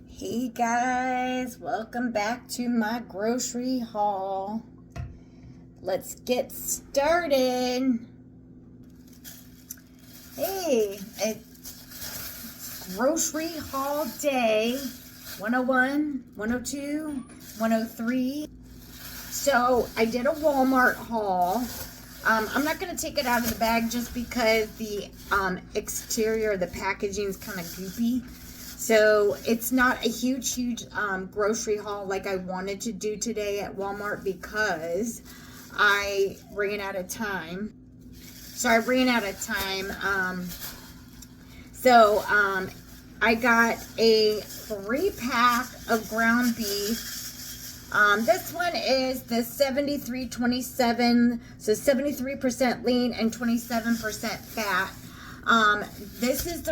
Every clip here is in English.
Hey guys, welcome back to my grocery haul. Let's get started. Hey, it's grocery haul day 101, 102, 103. So I did a Walmart haul. I'm not going to take it out of the bag just because the exterior, the packaging is kind of goopy. So it's not a huge grocery haul like I wanted to do today at Walmart because I ran out of time. I got a 3-pack of ground beef. This one is the 73-27, so 73% lean and 27% fat. This is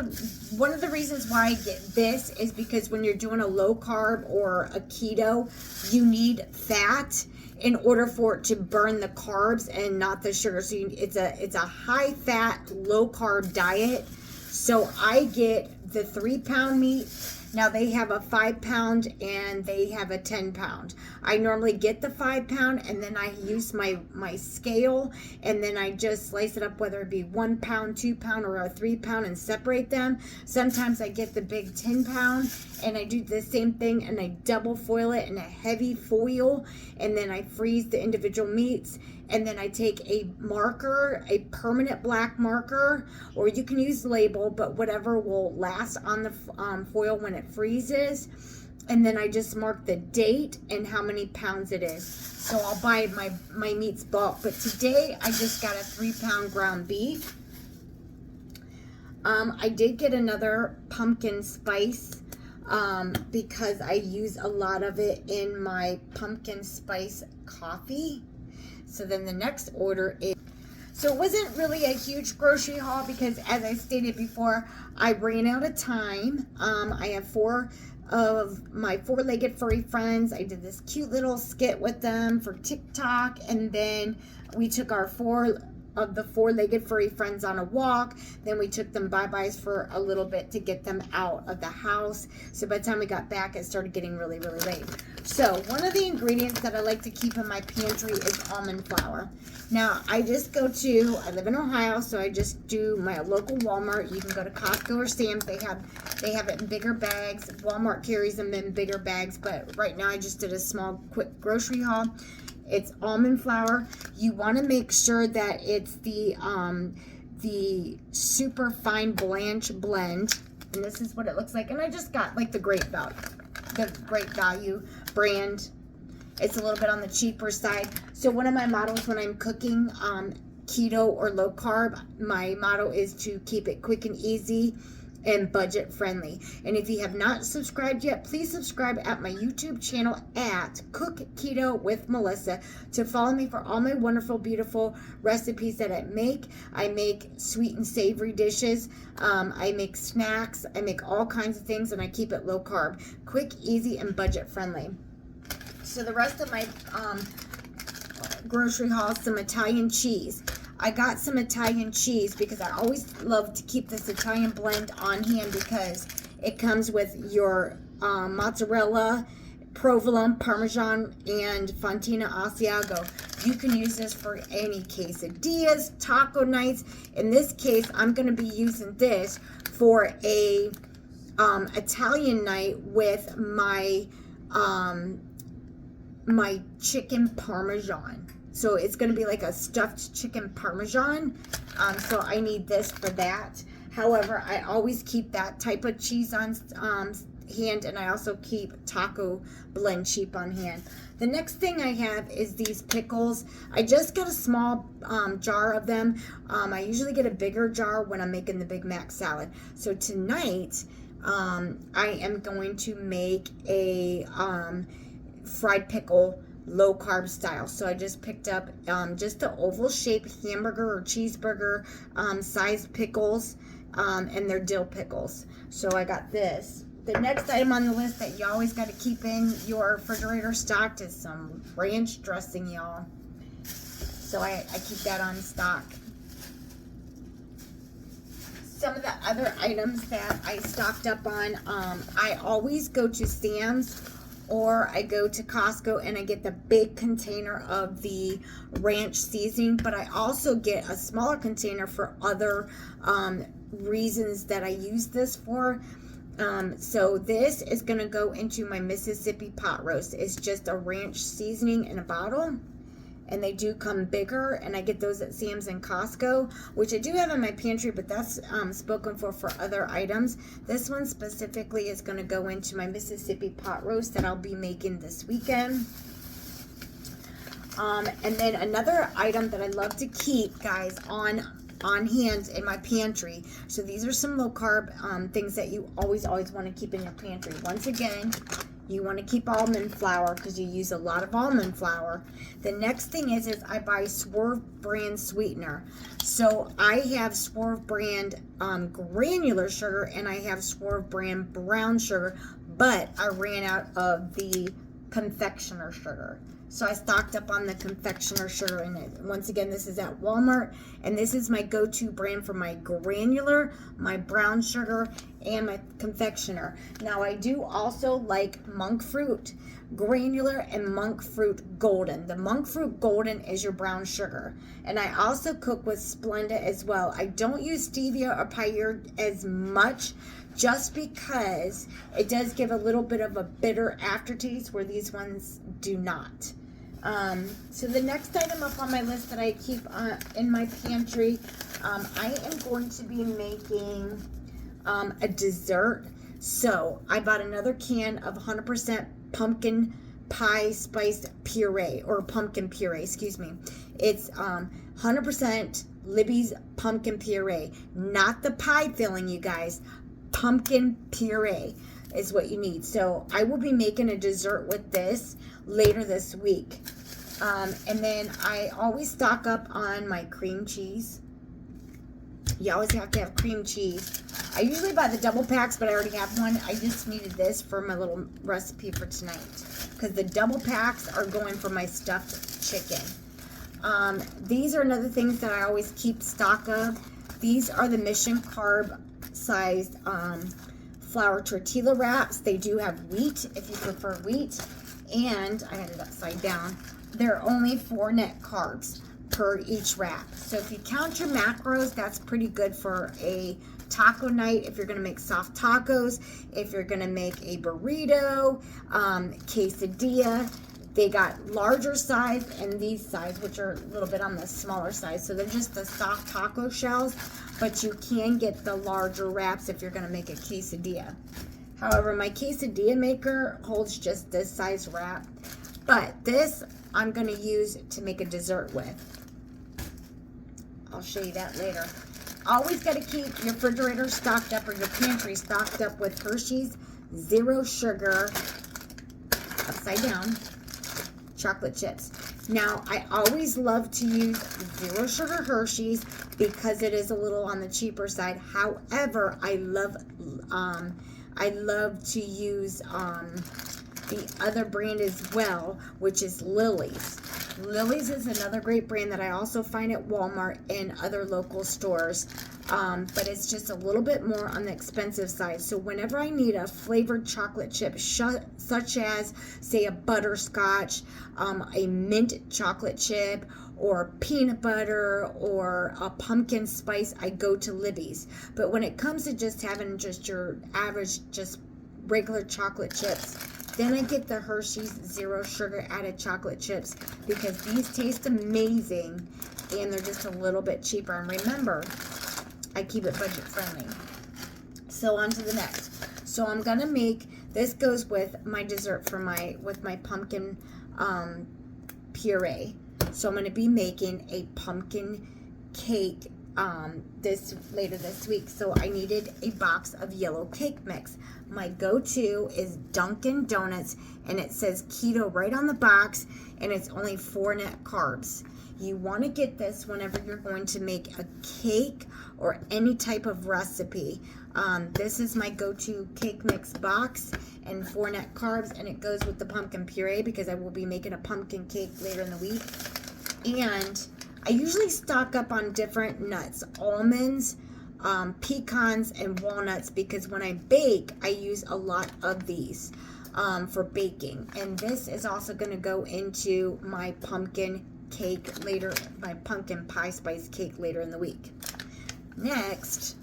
one of the reasons why I get this is because when you're doing a low carb or a keto, you need fat in order for it to burn the carbs and not the sugar. So it's a high fat, low carb diet. So I get the 3-pound meat. Now they have a 5-pound and they have a 10-pound. I normally get the 5-pound and then I use my scale and then I just slice it up, whether it be 1 pound, 2 pound, or a 3-pound, and separate them. Sometimes I get the big 10-pound and I do the same thing and I double foil it in a heavy foil, and then I freeze the individual meats. And then I take a marker, a permanent black marker, or you can use label, but whatever will last on the foil when it freezes. And then I just mark the date and how many pounds it is. So I'll buy my meats bulk. But today I just got a 3-pound ground beef. I did get another pumpkin spice because I use a lot of it in my pumpkin spice coffee. So then the next order is, so it wasn't really a huge grocery haul because, as I stated before, I ran out of time. I have 4 of my 4-legged furry friends. I did this cute little skit with them for TikTok, and then we took our 4 of the 4-legged furry friends on a walk. Then we took them bye-byes for a little bit to get them out of the house. So by the time we got back, it started getting really late. So one of the ingredients that I like to keep in my pantry is almond flour. Now I live in Ohio, so I just do my local Walmart. You can go to Costco or Sam's. They have it in bigger bags. Walmart carries them in bigger bags, but right now I just did a small quick grocery haul. It's almond flour. You want to make sure that it's the super fine blanch blend, and this is what it looks like. And I just got like the Great Value brand. It's a little bit on the cheaper side. So one of my mottos when I'm cooking keto or low carb, my motto is to keep it quick and easy and budget friendly. And if you have not subscribed yet, please subscribe at my YouTube channel at Cook Keto with Melissa to follow me for all my wonderful, beautiful recipes that I make. I make sweet and savory dishes. I make snacks. I make all kinds of things, and I keep it low carb, quick, easy, and budget friendly. So the rest of my grocery haul, some Italian cheese. I got some Italian cheese because I always love to keep this Italian blend on hand because it comes with your mozzarella, provolone, parmesan, and fontina asiago. You can use this for any quesadillas, taco nights. In this case, I'm going to be using this for a Italian night with my my chicken parmesan. So it's going to be like a stuffed chicken parmesan. So I need this for that. However, I always keep that type of cheese on hand, and I also keep taco blend cheap on hand. The next thing I have is these pickles. I just got a small jar of them. I usually get a bigger jar when I'm making the Big Mac salad. So tonight, I am going to make a fried pickle low carb style. So I just picked up just the oval shaped hamburger or cheeseburger sized pickles, and they're dill pickles. So I got this. The next item on the list that you always got to keep in your refrigerator stocked is some ranch dressing, y'all. So I keep that on stock. some of the other items that I stocked up on, I always go to Sam's or I go to Costco and I get the big container of the ranch seasoning, but I also get a smaller container for other reasons that I use this for. So this is going to go into my Mississippi pot roast. It's just a ranch seasoning in a bottle. And they do come bigger, and I get those at Sam's and Costco, which I do have in my pantry, but that's spoken for other items. This one specifically is going to go into my Mississippi pot roast that I'll be making this weekend. And then another item that I love to keep, guys, on hand in my pantry. So these are some low carb things that you always want to keep in your pantry. Once again, you want to keep almond flour because you use a lot of almond flour. The next thing is I buy Swerve brand sweetener. So I have Swerve brand granular sugar and I have Swerve brand brown sugar, but I ran out of the confectioner sugar. So I stocked up on the confectioner sugar, and once again, this is at Walmart, and this is my go-to brand for my granular, my brown sugar, and my confectioner. Now, I do also like monk fruit granular and monk fruit golden. The monk fruit golden is your brown sugar, and I also cook with Splenda as well. I don't use stevia or Pyre as much, just because it does give a little bit of a bitter aftertaste where these ones do not. So the next item up on my list that I keep in my pantry, I am going to be making a dessert. So I bought another can of 100% pumpkin pie spiced puree, or pumpkin puree, excuse me. It's 100% Libby's pumpkin puree, not the pie filling, you guys. Pumpkin puree is what you need. So I will be making a dessert with this later this week. And then I always stock up on my cream cheese. You always have to have cream cheese. I usually buy the double packs, but I already have one. I just needed this for my little recipe for tonight, because the double packs are going for my stuffed chicken. These are another things that I always keep stock of. These are the Mission Carb sized flour tortilla wraps. They do have wheat if you prefer wheat, and I had it upside down. They're only 4 net carbs per each wrap. So if you count your macros, that's pretty good for a taco night. If you're going to make soft tacos, if you're going to make a burrito, quesadilla. They got larger size and these size, which are a little bit on the smaller size. So they're just the soft taco shells, but you can get the larger wraps if you're going to make a quesadilla. However, my quesadilla maker holds just this size wrap, but this I'm going to use to make a dessert with. I'll show you that later. Always got to keep your refrigerator stocked up, or your pantry stocked up, with Hershey's zero sugar, upside down, chocolate chips. Now, I always love to use zero sugar Hershey's because it is a little on the cheaper side. However, I love to use the other brand as well, which is Lily's. Lily's is another great brand that I also find at Walmart and other local stores, but it's just a little bit more on the expensive side. So whenever I need a flavored chocolate chip, such as, say, a butterscotch, a mint chocolate chip, or peanut butter, or a pumpkin spice, I go to Libby's. But when it comes to just having just your average, just regular chocolate chips, then I get the Hershey's zero sugar added chocolate chips, because these taste amazing and they're just a little bit cheaper. And remember, I keep it budget friendly. So on to the next. So I'm gonna make, this goes with my dessert for with my pumpkin puree. So I'm gonna be making a pumpkin cake later this week. So I needed a box of yellow cake mix. My go-to is Dunkin' Donuts, and it says keto right on the box, and it's only 4 net carbs. You want to get this whenever you're going to make a cake or any type of recipe. This is my go-to cake mix box, and 4 net carbs, and it goes with the pumpkin puree because I will be making a pumpkin cake later in the week. And I usually stock up on different nuts, almonds, pecans and walnuts, because when I bake, I use a lot of these for baking. And this is also going to go into my pumpkin cake later, my pumpkin pie spice cake later in the week. Next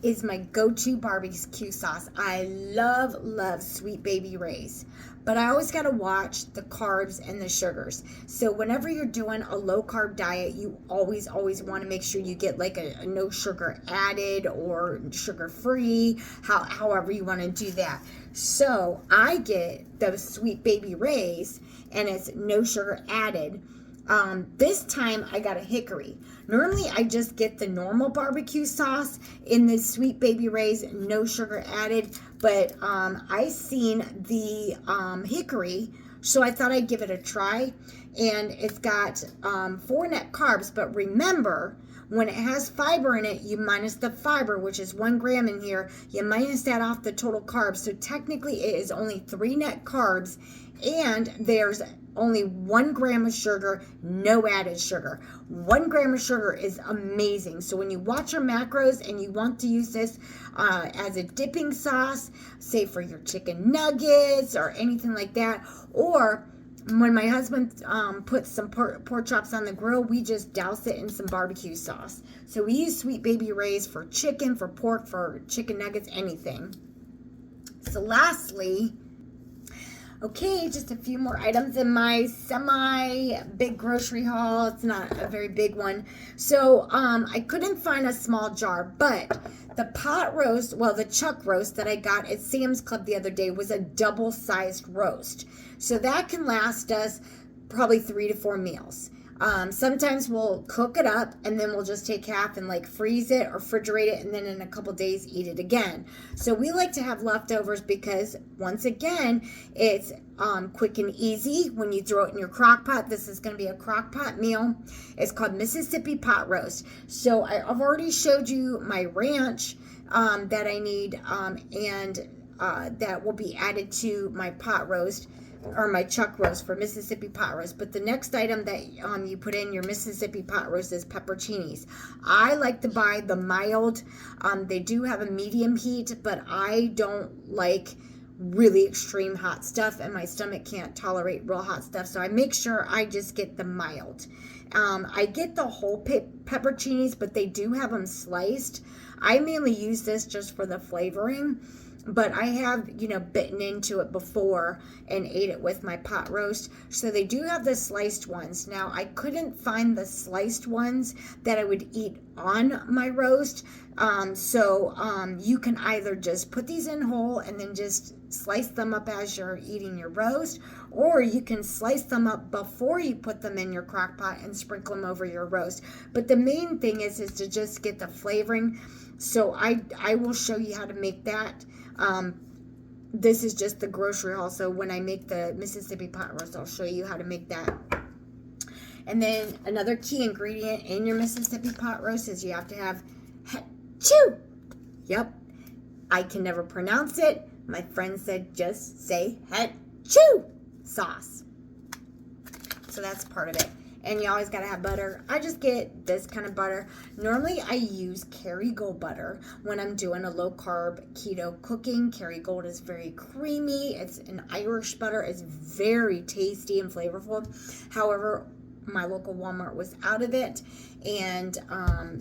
is my go-to BBQ sauce. I love Sweet Baby Ray's, but I always got to watch the carbs and the sugars. So whenever you're doing a low-carb diet, you always want to make sure you get like a no sugar added or sugar-free, however you want to do that. So I get the Sweet Baby Ray's, and it's no sugar added. This time I got a hickory. Normally I just get the normal barbecue sauce in the Sweet Baby Ray's, no sugar added, but I seen the hickory, so I thought I'd give it a try. And it's got 4 net carbs, but remember, when it has fiber in it, you minus the fiber, which is 1 gram in here, you minus that off the total carbs. So technically it is only 3 net carbs, and there's only 1 gram of sugar, no added sugar. 1 gram of sugar is amazing. So when you watch your macros and you want to use this as a dipping sauce, say for your chicken nuggets or anything like that, or when my husband puts some pork chops on the grill, we just douse it in some barbecue sauce. So we use Sweet Baby Ray's for chicken, for pork, for chicken nuggets, anything. So lastly, okay, just a few more items in my semi-big grocery haul. It's not a very big one. So I couldn't find a small jar, but the pot roast, well, the chuck roast that I got at Sam's Club the other day was a double-sized roast. So that can last us probably 3 to 4 meals. Sometimes we'll cook it up and then we'll just take half and like freeze it or refrigerate it, and then in a couple days eat it again. So we like to have leftovers because, once again, it's quick and easy when you throw it in your crock pot. This is going to be a crock pot meal. It's called Mississippi Pot Roast. So I've already showed you my ranch that I need, and that will be added to my pot roast, or my chuck roast for Mississippi pot roast. But the next item that you put in your Mississippi pot roast is pepperoncinis. I like to buy the mild. They do have a medium heat, but I don't like really extreme hot stuff, and my stomach can't tolerate real hot stuff, so I make sure I just get the mild. I get the whole pepperoncinis, but they do have them sliced. I mainly use this just for the flavoring, but I have, bitten into it before and ate it with my pot roast. So they do have the sliced ones. Now, I couldn't find the sliced ones that I would eat on my roast. So you can either just put these in whole and then just slice them up as you're eating your roast, or you can slice them up before you put them in your crock pot and sprinkle them over your roast. But the main thing is to just get the flavoring. So I will show you how to make that. This is just the grocery haul, so when I make the Mississippi pot roast, I'll show you how to make that. And then another key ingredient in your Mississippi pot roast is you have to have chew. Yep, I can never pronounce it. My friend said just say chew sauce. So that's part of it. And you always got to have butter. I just get this kind of butter. Normally, I use Kerrygold butter when I'm doing a low-carb keto cooking. Kerrygold is very creamy. It's an Irish butter. It's very tasty and flavorful. However, my local Walmart was out of it. And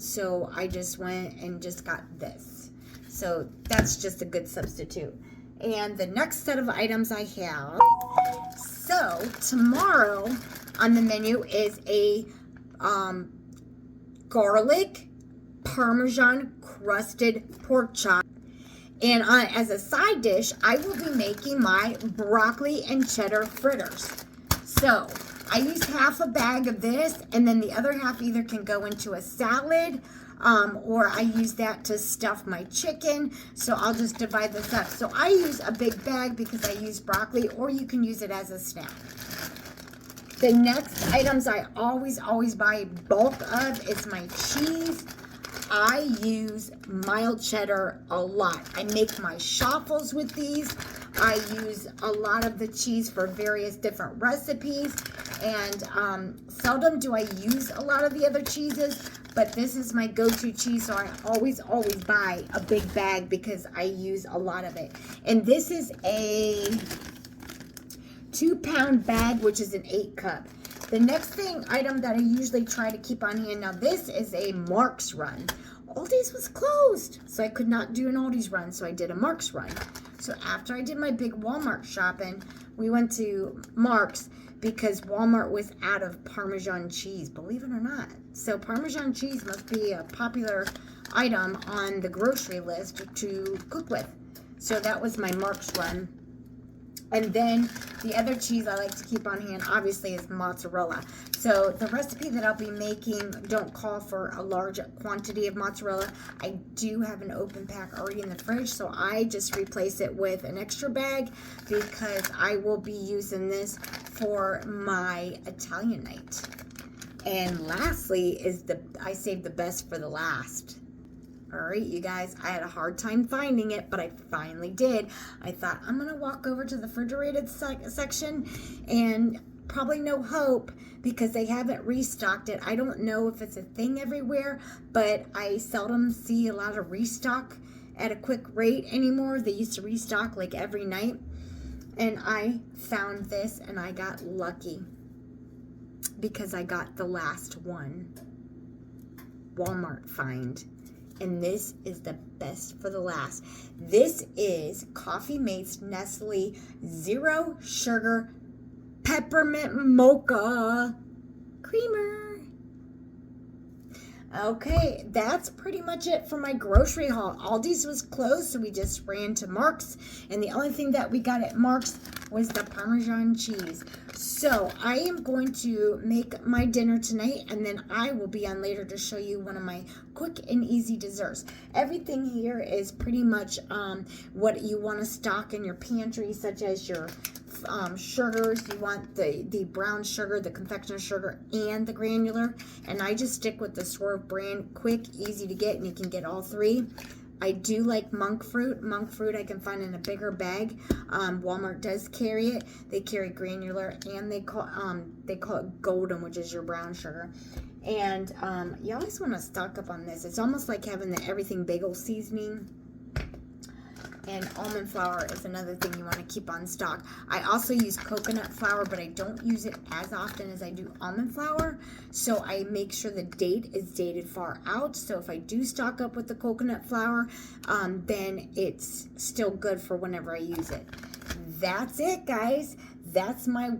so I just went and just got this. So that's just a good substitute. And the next set of items I have. So tomorrow on the menu is a garlic Parmesan crusted pork chop. And as a side dish, I will be making my broccoli and cheddar fritters. So I use half a bag of this, and then the other half either can go into a salad, or I use that to stuff my chicken. So I'll just divide this up. So I use a big bag because I use broccoli, or you can use it as a snack. The next items I always buy bulk of is my cheese. I use mild cheddar a lot. I make my shuffles with these. I use a lot of the cheese for various different recipes, and seldom do I use a lot of the other cheeses, but this is my go-to cheese, so I always buy a big bag because I use a lot of it. And this is a 2-pound bag, which is an 8-cup. The next item that I usually try to keep on hand, now this is a Mark's run. Aldi's was closed, so I could not do an Aldi's run, so I did a Mark's run. So after I did my big Walmart shopping, we went to Mark's because Walmart was out of Parmesan cheese, believe it or not. So Parmesan cheese must be a popular item on the grocery list to cook with. So that was my Mark's run. And then the other cheese I like to keep on hand, obviously, is mozzarella. So the recipe that I'll be making don't call for a large quantity of mozzarella. I do have an open pack already in the fridge, so I just replace it with an extra bag because I will be using this for my Italian night. And lastly is I saved the best for the last. All right, you guys, I had a hard time finding it, but I finally did. I thought, I'm going to walk over to the refrigerated section, and probably no hope because they haven't restocked it. I don't know if it's a thing everywhere, but I seldom see a lot of restock at a quick rate anymore. They used to restock like every night, and I found this, and I got lucky because I got the last one. Walmart find. And this is the best for the last. This is Coffee Mate's Nestle Zero Sugar Peppermint Mocha Creamer. Okay, that's pretty much it for my grocery haul. Aldi's was closed, so we just ran to Mark's. And the only thing that we got at Mark's was the Parmesan cheese. So I am going to make my dinner tonight, and then I will be on later to show you one of my quick and easy desserts. Everything here is pretty much what you want to stock in your pantry, such as your sugars. You want the brown sugar, the confectioner sugar, and the granular. And I just stick with the Swerve brand. Quick, easy to get, and you can get all three. I do like monk fruit. Monk fruit I can find in a bigger bag. Walmart does carry it. They carry granular, and they call it golden, which is your brown sugar. And you always want to stock up on this. It's almost like having the everything bagel seasoning. And almond flour is another thing you want to keep on stock. I also use coconut flour, but I don't use it as often as I do almond flour. So I make sure the date is dated far out. So if I do stock up with the coconut flour, then it's still good for whenever I use it. That's it, guys. That's my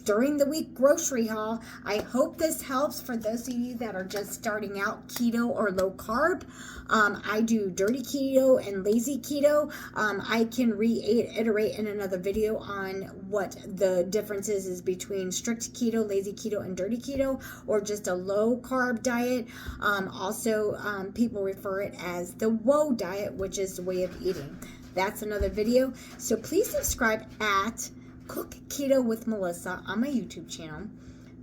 during the week grocery haul. I hope this helps for those of you that are just starting out keto or low carb. I do dirty keto and lazy keto. I can reiterate in another video on what the difference is between strict keto, lazy keto, and dirty keto, or just a low carb diet. Also, people refer it as the WOW diet, which is the way of eating. That's another video. So please subscribe at Cook Keto with Melissa on my YouTube channel.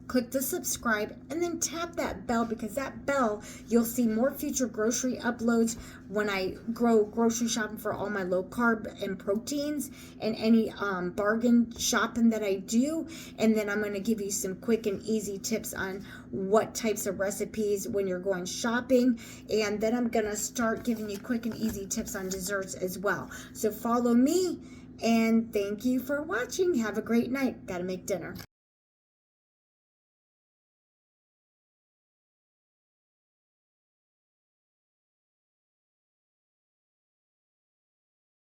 Click the subscribe and then tap that bell, because that bell, you'll see more future grocery uploads when I go grocery shopping for all my low carb and proteins and any bargain shopping that I do. And then I'm going to give you some quick and easy tips on what types of recipes when you're going shopping. And then I'm going to start giving you quick and easy tips on desserts as well. So follow me. And thank you for watching. Have a great night. Gotta make dinner.